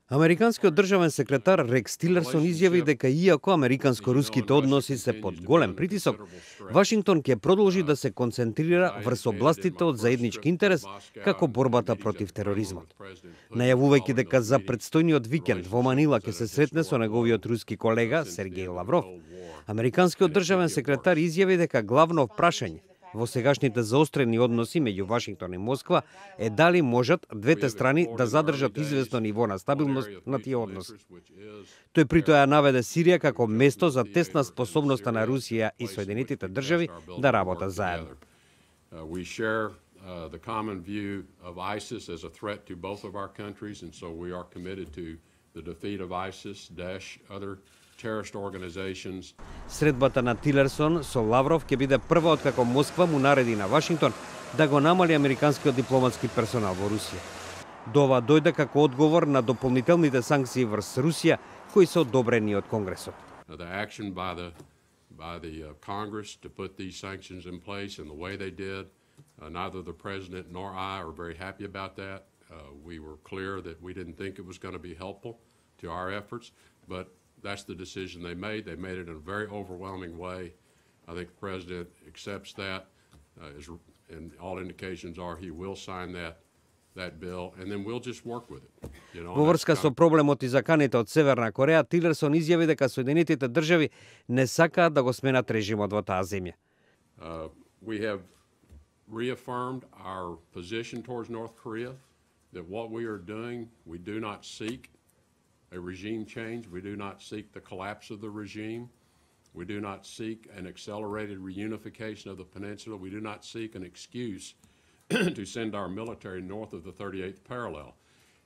Американскиот државен секретар Рекс Тилерсон изјави дека иако американско-руските односи се под голем притисок, Вашингтон ќе продолжи да се концентрира врз областите од заеднички интерес, како борбата против тероризмот. Најавувајќи дека за предстојниот викенд во Манила ќе се сретне со неговиот руски колега Сергеј Лавров, американскиот државен секретар изјави дека главно прашање во сегашните заострени односи меѓу Вашингтон и Москва е дали можат двете страни да задржат известно ниво на стабилност на тие односи. Тој притоа ја наведе Сирија како место за тесна способноста на Русија и Соединетите држави да работат заедно. We share the common view of ISIS as a threat to both of our countries, and so we are committed to the defeat of ISIS, Daesh, other terrorist organizations. Средбата на Тилерсон со Лавров ќе биде прва откако Москва му нареди на Вашингтон да го намали американскиот дипломатски персонал во Русија. Дова дојде како одговор на дополнителните санкции врз Русија кои се одобрени од Конгресот. The action by the Congress to put these sanctions in place and the way they did, neither the president nor I are very happy about that. We were clear that we didn't think it was going to be helpful to our efforts, but that's the decision they made. They made it in a very overwhelming way. I think the president accepts that, and all indications are he will sign that bill, and then we'll just work with it. Во врска со проблемот и заканите од Северна Кореја, Тилерсон изјави дека Соединетите држави не сакаат да го сменат режимот во таа земја. We have reaffirmed our position towards North Korea, that what we are doing, we do not seek a regime change. We do not seek the collapse of the regime. We do not seek an accelerated reunification of the peninsula. We do not seek an excuse to send our military north of the 38th parallel.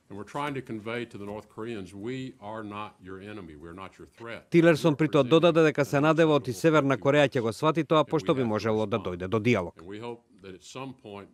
And we're trying to convey to the North Koreans, we are not your enemy, we're not your threat. Тилерсон притоа додаде дека се надева и Северна Кореја ќе го свати тоа, пошто би можело да дојде до диалог. And we hope that at some point